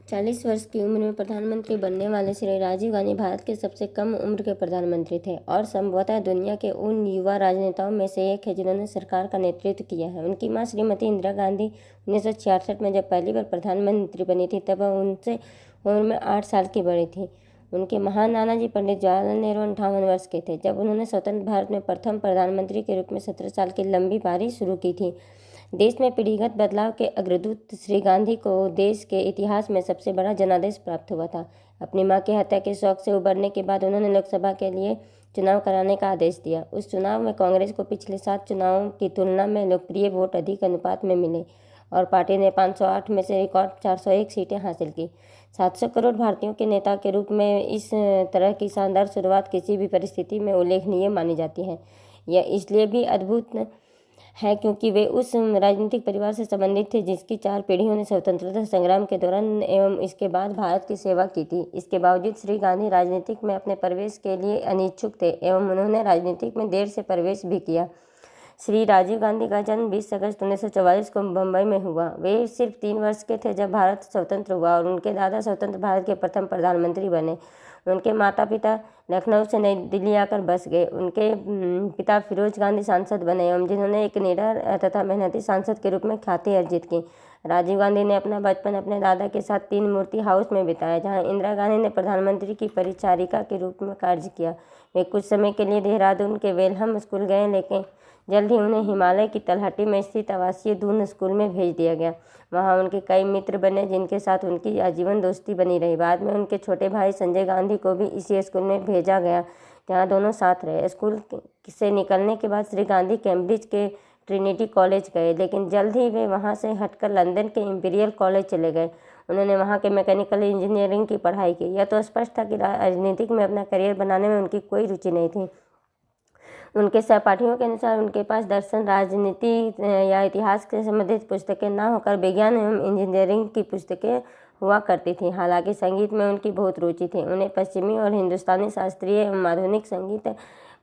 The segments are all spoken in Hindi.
40 वर्ष की उम्र में प्रधानमंत्री बनने वाले श्री राजीव गांधी भारत के सबसे कम उम्र के प्रधानमंत्री थे और संभवतः दुनिया के उन युवा राजनेताओं में से एक है जिन्होंने सरकार का नेतृत्व किया है। उनकी मां श्रीमती इंदिरा गांधी 1966 में जब पहली बार प्रधानमंत्री बनी थी तब वह उनसे उम्र में 8 साल की बड़ी थी। उनके महान नानाजी पंडित जवाहरलाल नेहरू 58 वर्ष के थे जब उन्होंने स्वतंत्र भारत में प्रथम प्रधानमंत्री के रूप में 17 साल की लंबी पारी शुरू की थी। देश में पीढ़ीगत बदलाव के अग्रदूत श्री गांधी को देश के इतिहास में सबसे बड़ा जनादेश प्राप्त हुआ था। अपनी मां की हत्या के शौक से उबरने के बाद उन्होंने लोकसभा के लिए चुनाव कराने का आदेश दिया। उस चुनाव में कांग्रेस को पिछले 7 चुनावों की तुलना में लोकप्रिय वोट अधिक अनुपात में मिले और पार्टी ने 508 में से रिकॉर्ड 401 सीटें हासिल की। 700 करोड़ भारतीयों के नेता के रूप में इस तरह की शानदार शुरुआत किसी भी परिस्थिति में उल्लेखनीय मानी जाती है। यह इसलिए भी अद्भुत है क्योंकि वे उस राजनीतिक परिवार से संबंधित थे जिसकी 4 पीढ़ियों ने स्वतंत्रता संग्राम के दौरान एवं इसके बाद भारत की सेवा की थी। इसके बावजूद श्री गांधी राजनीतिक में अपने प्रवेश के लिए अनिच्छुक थे एवं उन्होंने राजनीतिक में देर से प्रवेश भी किया। श्री राजीव गांधी का जन्म 20 अगस्त 1944 को मुंबई में हुआ। वे सिर्फ 3 वर्ष के थे जब भारत स्वतंत्र हुआ और उनके दादा स्वतंत्र भारत के प्रथम प्रधानमंत्री बने। उनके माता पिता लखनऊ से नई दिल्ली आकर बस गए। उनके पिता फिरोज गांधी सांसद बने एवं जिन्होंने एक निडर तथा मेहनती सांसद के रूप में ख्याति अर्जित की। राजीव गांधी ने अपना बचपन अपने दादा के साथ 3 मूर्ति हाउस में बिताया जहां इंदिरा गांधी ने प्रधानमंत्री की परिचारिका के रूप में कार्य किया। वे कुछ समय के लिए देहरादून के वेलहम स्कूल गए लेकिन जल्द ही उन्हें हिमालय की तलहटी में स्थित आवासीय दून स्कूल में भेज दिया गया। वहां उनके कई मित्र बने जिनके साथ उनकी आजीवन दोस्ती बनी रही। बाद में उनके छोटे भाई संजय गांधी को भी इसी स्कूल में भेजा गया जहां दोनों साथ रहे। स्कूल से निकलने के बाद श्री गांधी कैम्ब्रिज के ट्रिनिटी कॉलेज गए लेकिन जल्द ही वे वहां से हटकर लंदन के इंपीरियल कॉलेज चले गए। उन्होंने वहां के मैकेनिकल इंजीनियरिंग की पढ़ाई की। यह तो स्पष्ट था कि राजनीतिक में अपना करियर बनाने में उनकी कोई रुचि नहीं थी। उनके सहपाठियों के अनुसार उनके पास दर्शन, राजनीति या इतिहास से संबंधित पुस्तकें न होकर विज्ञान एवं इंजीनियरिंग की पुस्तकें हुआ करती थीं। हालांकि संगीत में उनकी बहुत रुचि थी। उन्हें पश्चिमी और हिंदुस्तानी शास्त्रीय एवं आधुनिक संगीत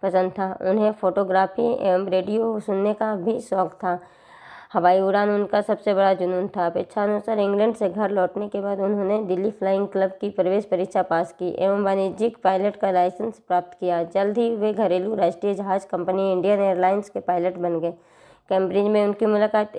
पसंद था। उन्हें फोटोग्राफी एवं रेडियो सुनने का भी शौक था। हवाई उड़ान उनका सबसे बड़ा जुनून था। अपेक्षानुसार इंग्लैंड से घर लौटने के बाद उन्होंने दिल्ली फ्लाइंग क्लब की प्रवेश परीक्षा पास की एवं वाणिज्यिक पायलट का लाइसेंस प्राप्त किया। जल्द ही वे घरेलू राष्ट्रीय जहाज कंपनी इंडियन एयरलाइंस के पायलट बन गए। कैम्ब्रिज में उनकी मुलाकात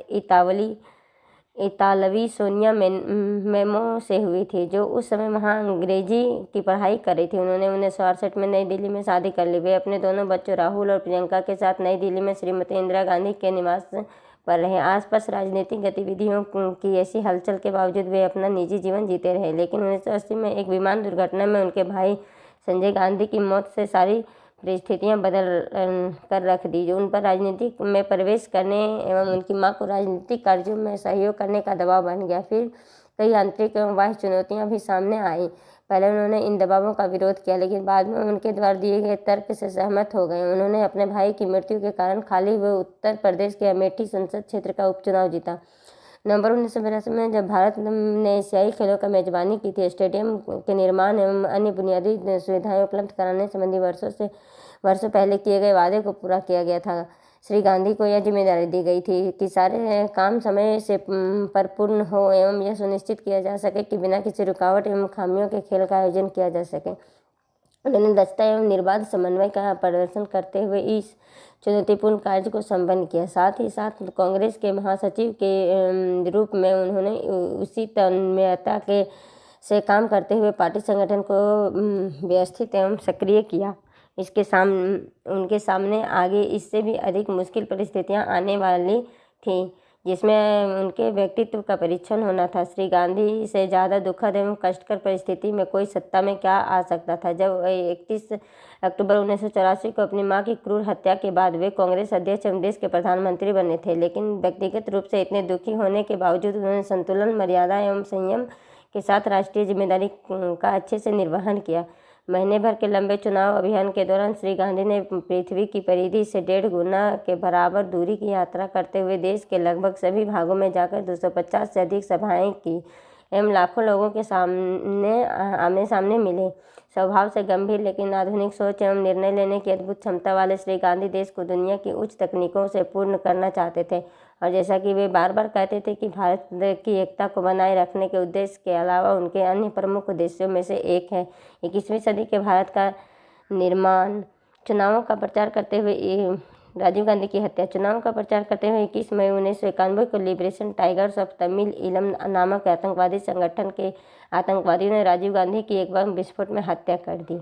इतालवी सोनिया मेमो से हुई थी जो उस समय वहां अंग्रेजी की पढ़ाई कर रही थी। उन्होंने 1968 में नई दिल्ली में शादी कर ली। वे अपने दोनों बच्चों राहुल और प्रियंका के साथ नई दिल्ली में श्रीमती इंदिरा गांधी के निवास पर रहे। आसपास राजनीतिक गतिविधियों की ऐसी हलचल के बावजूद वे अपना निजी जीवन जीते रहे। लेकिन 1980 में एक विमान दुर्घटना में उनके भाई संजय गांधी की मौत से सारी परिस्थितियां बदल कर रख दी जो उन पर राजनीति में प्रवेश करने एवं उनकी मां को राजनीतिक कार्यों में सहयोग करने का दबाव बन गया। फिर कई आंतरिक एवं बाह्य चुनौतियां भी सामने आई। पहले उन्होंने इन दबावों का विरोध किया लेकिन बाद में उनके द्वारा दिए गए तर्क से सहमत हो गए। उन्होंने अपने भाई की मृत्यु के कारण खाली हुए उत्तर प्रदेश के अमेठी संसद क्षेत्र का उपचुनाव जीता। नवंबर 1982 में जब भारत ने एशियाई खेलों का मेजबानी की थी, स्टेडियम के निर्माण एवं अन्य बुनियादी सुविधाएं उपलब्ध कराने संबंधी वर्षों पहले किए गए वादे को पूरा किया गया था। श्री गांधी को यह जिम्मेदारी दी गई थी कि सारे काम समय से पर पूर्ण हो एवं यह सुनिश्चित किया जा सके कि बिना किसी रुकावट एवं खामियों के खेल का आयोजन किया जा सके। उन्होंने दक्षता एवं निर्बाध समन्वय का प्रदर्शन करते हुए इस चुनौतीपूर्ण कार्य को संपन्न किया। साथ ही साथ कांग्रेस के महासचिव के रूप में उन्होंने उसी तन्मयता के से काम करते हुए पार्टी संगठन को व्यवस्थित एवं सक्रिय किया। उनके सामने आगे इससे भी अधिक मुश्किल परिस्थितियां आने वाली थी जिसमें उनके व्यक्तित्व का परीक्षण होना था। श्री गांधी से ज़्यादा दुखद एवं कष्टकर परिस्थिति में कोई सत्ता में क्या आ सकता था। जब 31 अक्टूबर 1984 को अपनी मां की क्रूर हत्या के बाद वे कांग्रेस अध्यक्ष एवं देश के प्रधानमंत्री बने थे, लेकिन व्यक्तिगत रूप से इतने दुखी होने के बावजूद उन्होंने संतुलन, मर्यादा एवं संयम के साथ राष्ट्रीय जिम्मेदारी का अच्छे से निर्वहन किया। महीने भर के लंबे चुनाव अभियान के दौरान श्री गांधी ने पृथ्वी की परिधि से 1.5 गुना के बराबर दूरी की यात्रा करते हुए देश के लगभग सभी भागों में जाकर 250 से अधिक सभाएं की एवं लाखों लोगों के आमने सामने मिले। स्वभाव से गंभीर लेकिन आधुनिक सोच एवं निर्णय लेने की अद्भुत क्षमता वाले श्री गांधी देश को दुनिया की उच्च तकनीकों से पूर्ण करना चाहते थे और जैसा कि वे बार बार कहते थे कि भारत की एकता को बनाए रखने के उद्देश्य के अलावा उनके अन्य प्रमुख उद्देश्यों में से एक है 21वीं सदी के भारत का निर्माण। चुनावों का प्रचार करते हुए राजीव गांधी की हत्या। चुनाव का प्रचार करते हुए 21 मई 1991 को लिबरेशन टाइगर्स ऑफ तमिल इलम नामक आतंकवादी संगठन के आतंकवादियों ने राजीव गांधी की एक बम विस्फोट में हत्या कर दी।